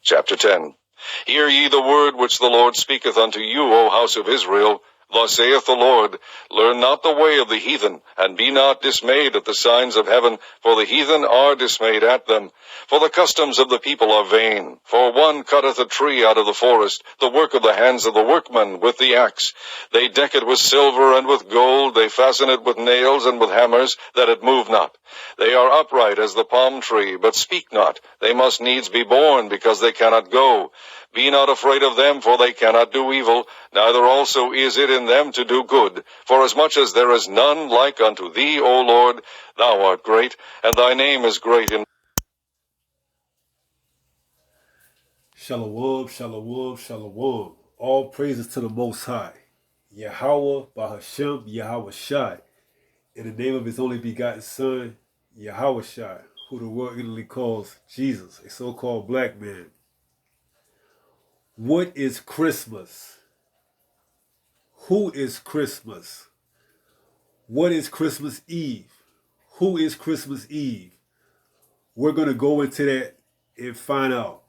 Chapter 10. Hear ye the word which the Lord speaketh unto you, O house of Israel. Thus saith the Lord, learn not the way of the heathen, and be not dismayed at the signs of heaven, for the heathen are dismayed at them. For the customs of the people are vain. For one cutteth a tree out of the forest, the work of the hands of the workman with the axe. They deck it with silver and with gold, they fasten it with nails and with hammers, that it move not. They are upright as the palm tree, but speak not. They must needs be born, because they cannot go. Be not afraid of them, for they cannot do evil, neither also is it in them to do good. Forasmuch as there is none like unto thee, O Lord, thou art great, and thy name is great in... Shalom, shalom, shalom. All praises to the Most High. Yahweh, Bahashem, Yahweh Shai. In the name of his only begotten Son, Yahweh Shai, who the world Italy calls Jesus, a so-called black man. What is Christmas? Who is Christmas? What is Christmas Eve? Who is Christmas Eve? We're going to go into that and find out.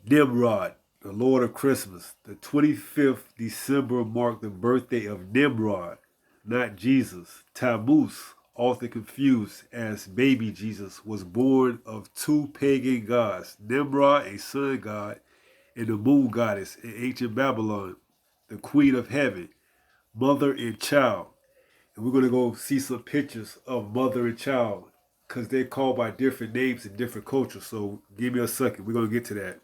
Nimrod, the Lord of Christmas. The 25th December marked the birthday of Nimrod, not Jesus. Tammuz, often confused as baby Jesus, was born of two pagan gods, Nimrod, a sun god, and the moon goddess in ancient Babylon, the queen of heaven, mother and child. And we're going to go see some pictures of mother and child because they're called by different names in different cultures. So give me a second. We're going to get to that.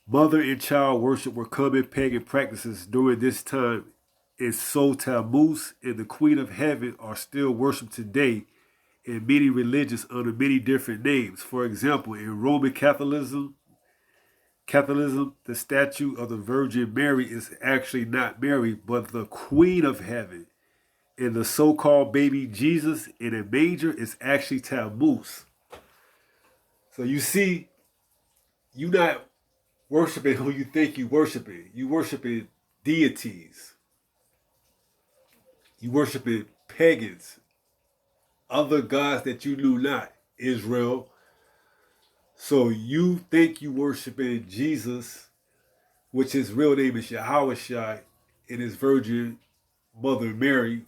Mother and child worship were common pagan practices during this time, and so Tammuz and the Queen of Heaven are still worshipped today in many religions under many different names. For example, in Roman Catholicism, the statue of the Virgin Mary is actually not Mary, but the Queen of Heaven. And the so-called baby Jesus in a manger is actually Tammuz. So you see, you're not worshiping who you think you worshiping. You worshiping deities. You worshiping pagans. Other gods that you knew not. Israel. So you think you worshiping Jesus, which his real name is Yahweh Shai, and his virgin mother Mary.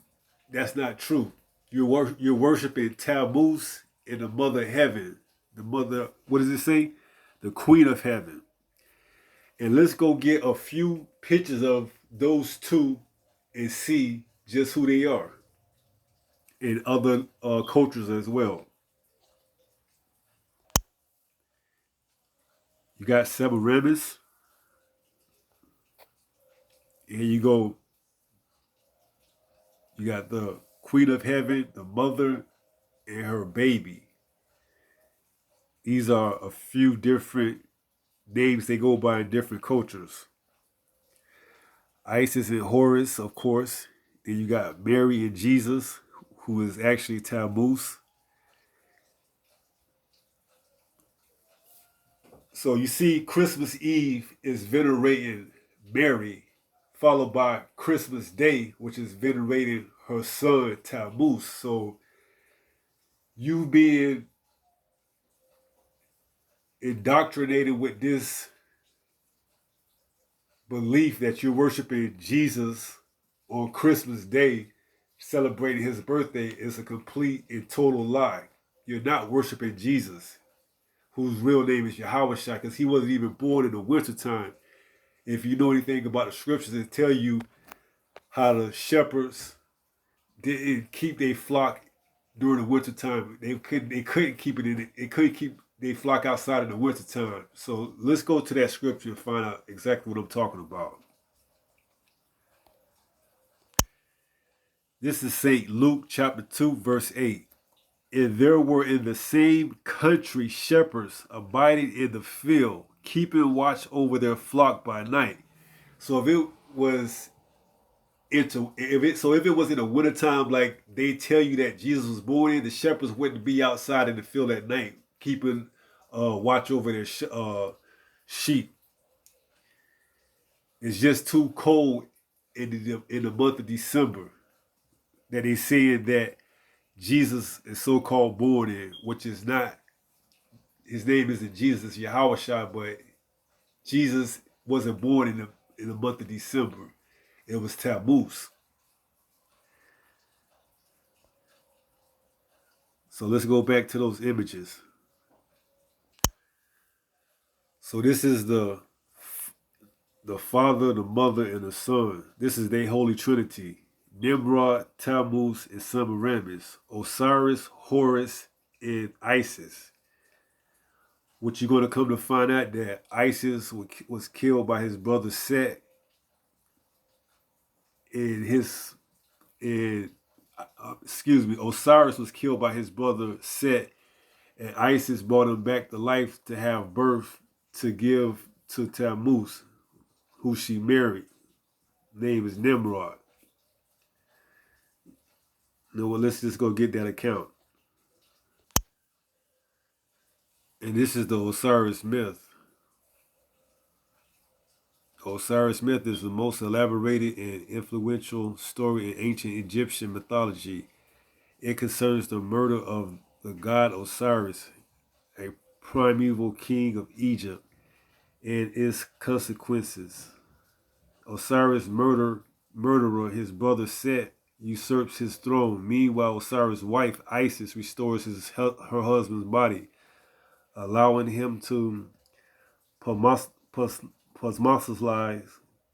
That's not true. You're worshiping Tammuz and the mother heaven. The mother, what does it say? The queen of heaven. And let's go get a few pictures of those two and see just who they are in other cultures as well. You got semiramis. And here you go. You got the queen of heaven, the mother, and her baby. These are a few different names they go by in different cultures. Isis and Horus, of course. Then you got Mary and Jesus, who is actually Tammuz. So you see, Christmas Eve is venerating Mary, followed by Christmas Day, which is venerating her son Tammuz. So you being indoctrinated with this belief that you're worshiping Jesus on Christmas Day, celebrating his birthday, is a complete and total lie. You're not worshiping Jesus, whose real name is Yahweh Shai, because he wasn't even born in the wintertime. If you know anything about the scriptures, it tell you how the shepherds didn't keep their flock during the wintertime. They couldn't keep it in. They couldn't keep their flock outside in the wintertime. So let's go to that scripture and find out exactly what I'm talking about. This is St. Luke chapter 2, verse 8. And there were in the same country shepherds abiding in the field, keeping watch over their flock by night. So if it was if it was in the wintertime, like they tell you that Jesus was born in, the shepherds wouldn't be outside in the field at night, keeping watch over their sheep. It's just too cold in the month of December that they saying that Jesus is so-called born in, which is not, his name isn't Jesus, Yahushua, but Jesus wasn't born in the month of December. It was Tammuz. So let's go back to those images. So this is the Father, the Mother, and the Son. This is their Holy Trinity. Nimrod, Tammuz, and Semiramis. Osiris, Horus, and Isis. Which you're going to come to find out that Isis was killed by his brother Set, and Osiris was killed by his brother Set, and Isis brought him back to life to have birth to give to Tammuz, who she married. Name is Nimrod. Now, well, let's just go get that account. And this is the Osiris myth. Osiris myth is the most elaborated and influential story in ancient Egyptian mythology. It concerns the murder of the god Osiris, a primeval king of Egypt, and its consequences. Osiris' murderer, his brother Set, usurps his throne. Meanwhile, Osiris' wife Isis restores her husband's body, allowing him to posthumusously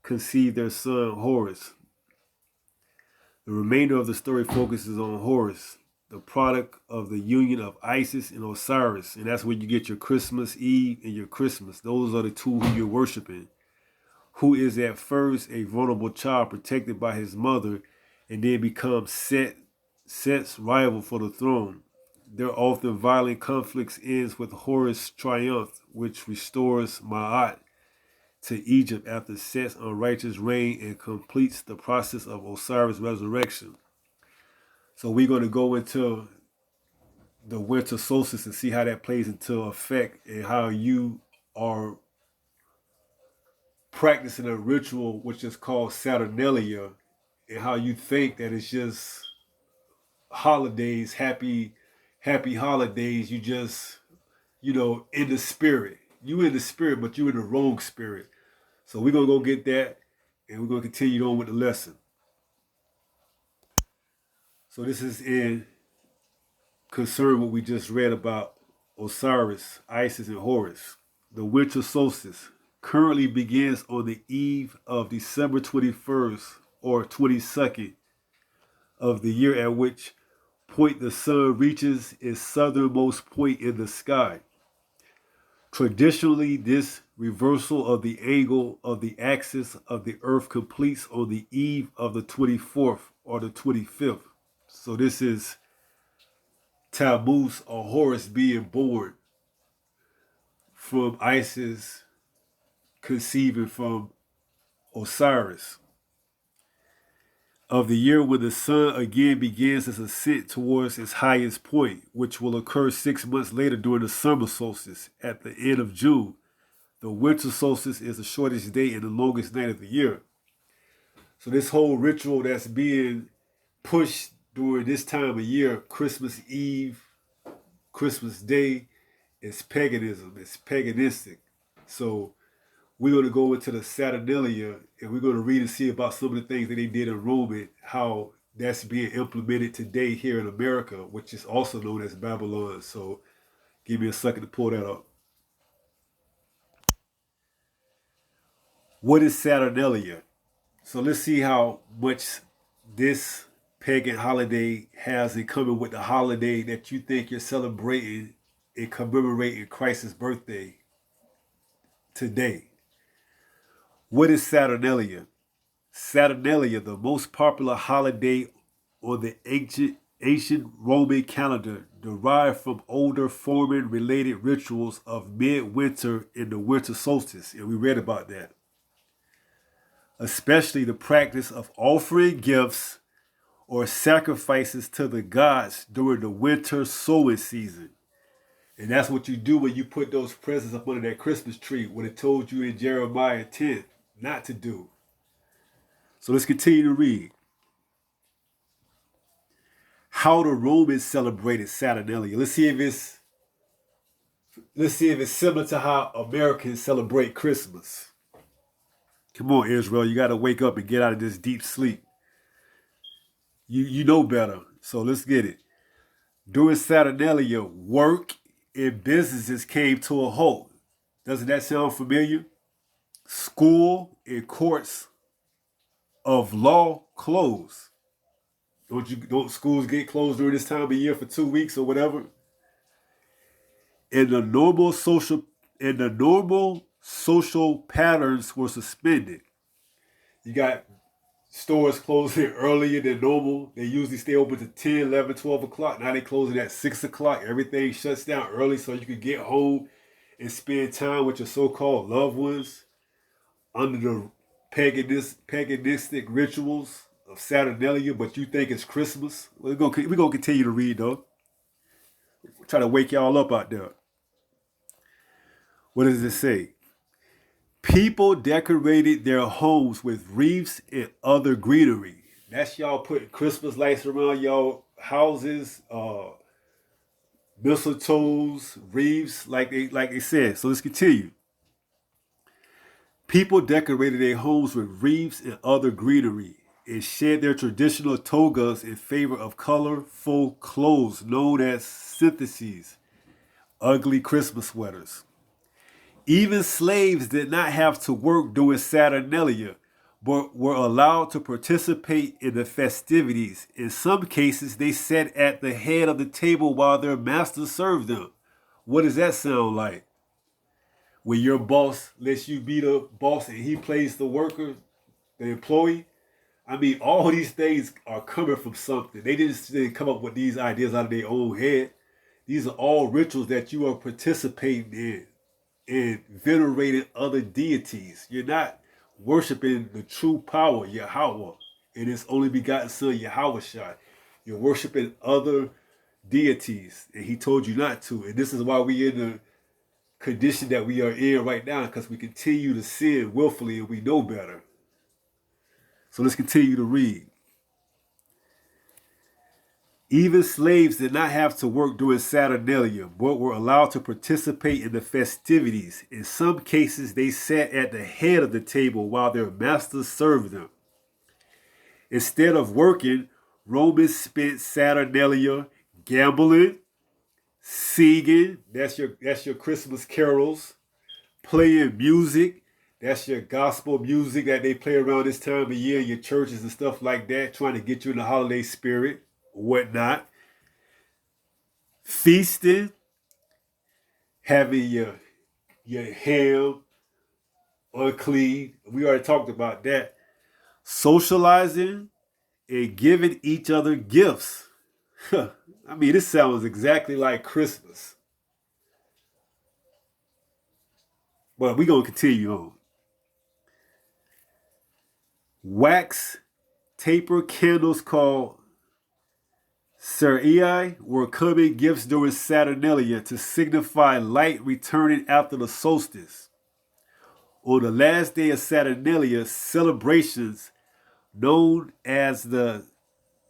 conceive their son Horus. The remainder of the story focuses on Horus, the product of the union of Isis and Osiris, and that's where you get your Christmas Eve and your Christmas. Those are the two who you're worshiping. Who is at first a vulnerable child protected by his mother, and then becomes Set's rival for the throne. Their often violent conflicts ends with Horus' triumph, which restores Ma'at to Egypt after Set's unrighteous reign and completes the process of Osiris' resurrection. So we're going to go into the winter solstice and see how that plays into effect and how you are practicing a ritual which is called Saturnalia, and how you think that it's just holidays, happy holidays. You just, in the spirit. You in the spirit, but you in the wrong spirit. So we're going to go get that, and we're going to continue on with the lesson. So this is in concern what we just read about Osiris, Isis, and Horus. The winter solstice currently begins on the eve of December 21st or 22nd of the year, at which point the sun reaches its southernmost point in the sky. Traditionally, this reversal of the angle of the axis of the earth completes on the eve of the 24th or the 25th. So this is Tammuz or Horus being born from Isis conceiving from Osiris. Of the year when the sun again begins its ascent towards its highest point, which will occur 6 months later during the summer solstice at the end of June. The winter solstice is the shortest day and the longest night of the year. So this whole ritual that's being pushed during this time of year, Christmas Eve, Christmas Day, is paganism. It's paganistic. So we're going to go into the Saturnalia, and we're going to read and see about some of the things that they did in Rome and how that's being implemented today here in America, which is also known as Babylon. So give me a second to pull that up. What is Saturnalia? So let's see how much this pagan holiday has in common with the holiday that you think you're celebrating and commemorating Christ's birthday today. What is Saturnalia? Saturnalia, the most popular holiday on the ancient Roman calendar, derived from older Foreman-related rituals of midwinter and the winter solstice, and we read about that. Especially the practice of offering gifts or sacrifices to the gods during the winter sowing season. And that's what you do when you put those presents up under that Christmas tree, what it told you in Jeremiah 10 not to do. So let's continue to read. how the Romans celebrated Saturnalia. Let's see if it's similar to how Americans celebrate Christmas. Come on, Israel, you got to wake up and get out of this deep sleep. You know better, so let's get it. During Saturnalia, work and businesses came to a halt. Doesn't that sound familiar? School and courts of law closed. Don't schools get closed during this time of year for 2 weeks or whatever? And the normal social patterns were suspended. You got stores closing earlier than normal. They usually stay open to 10, 11, 12 o'clock. Now they closing at 6 o'clock. Everything shuts down early so you can get home and spend time with your so-called loved ones under the paganistic rituals of Saturnalia, but you think it's Christmas. We're gonna continue to read though. We'll try to wake y'all up out there. What does it say? People decorated their homes with wreaths and other greenery. That's y'all putting Christmas lights around y'all houses, mistletoes, wreaths, like they said. So let's continue. People decorated their homes with wreaths and other greenery and shed their traditional togas in favor of colorful clothes known as syntheses, ugly Christmas sweaters. Even slaves did not have to work during Saturnalia, but were allowed to participate in the festivities. In some cases, they sat at the head of the table while their master served them. What does that sound like? When your boss lets you be the boss and he plays the worker, the employee. I mean, all these things are coming from something. They didn't come up with these ideas out of their own head. These are all rituals that you are participating in and venerating other deities. You're not worshiping the true power, Yahweh, and His only begotten Son, Yahushua. You're worshiping other deities, and He told you not to. And this is why we're in the condition that we are in right now, because we continue to sin willfully and we know better. So let's continue to read. Even slaves did not have to work during Saturnalia, but were allowed to participate in the festivities. In some cases, they sat at the head of the table while their masters served them. Instead of working, Romans spent Saturnalia gambling, singing, that's your Christmas carols, playing music, that's your gospel music that they play around this time of year in your churches and stuff like that, trying to get you in the holiday spirit, whatnot. Feasting, having your ham unclean. We already talked about that. Socializing and giving each other gifts. I mean, this sounds exactly like Christmas. But we're going to continue on. Wax taper candles called semiramis were common gifts during Saturnalia to signify light returning after the solstice. On the last day of Saturnalia, celebrations known as the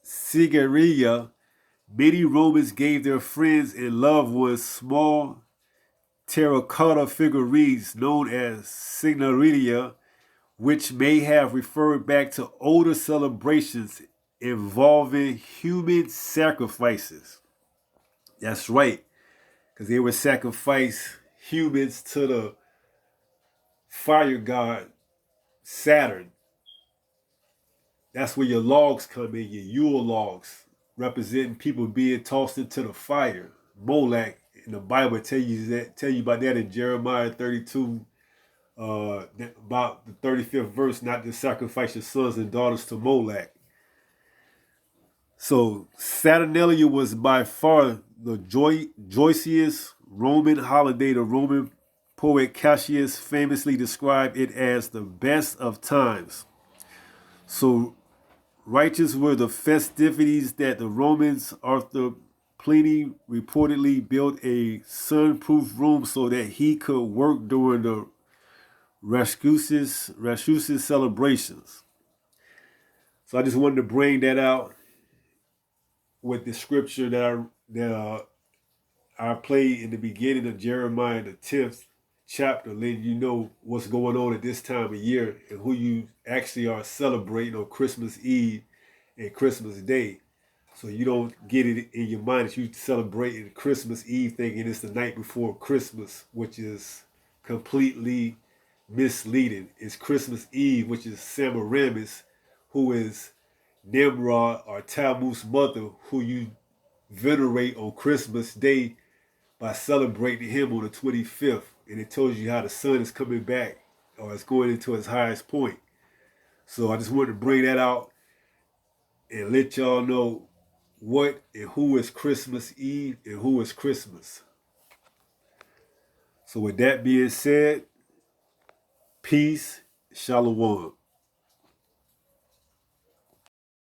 Sigillia, many Romans gave their friends and loved ones small terracotta figurines known as Signaria, which may have referred back to older celebrations involving human sacrifices. That's right, because they would sacrifice humans to the fire god Saturn. That's where your logs come in, your Yule logs, representing people being tossed into the fire. Molech, in the Bible tell you about that in Jeremiah 32, about the 35th verse, not to sacrifice your sons and daughters to Molech. So Saturnalia was by far the joyous Roman holiday. The Roman poet Cassius famously described it as the best of times. So righteous were the festivities that the Romans, Arthur Pliny reportedly built a sun-proof room so that he could work during the Rashcusis celebrations. So I just wanted to bring that out with the scripture I played in the beginning of Jeremiah, the 10th chapter, letting you know what's going on at this time of year and who you actually are celebrating on Christmas Eve and Christmas Day. So you don't get it in your mind that you celebrating Christmas Eve thinking it's the night before Christmas, which is completely misleading. It's Christmas Eve, which is Semiramis, who is Nimrod or Tammuz's mother, who you venerate on Christmas Day by celebrating him on the 25th. And it tells you how the sun is coming back or it's going into its highest point. So I just wanted to bring that out and let y'all know what and who is Christmas Eve and who is Christmas. So with that being said, peace, shalom.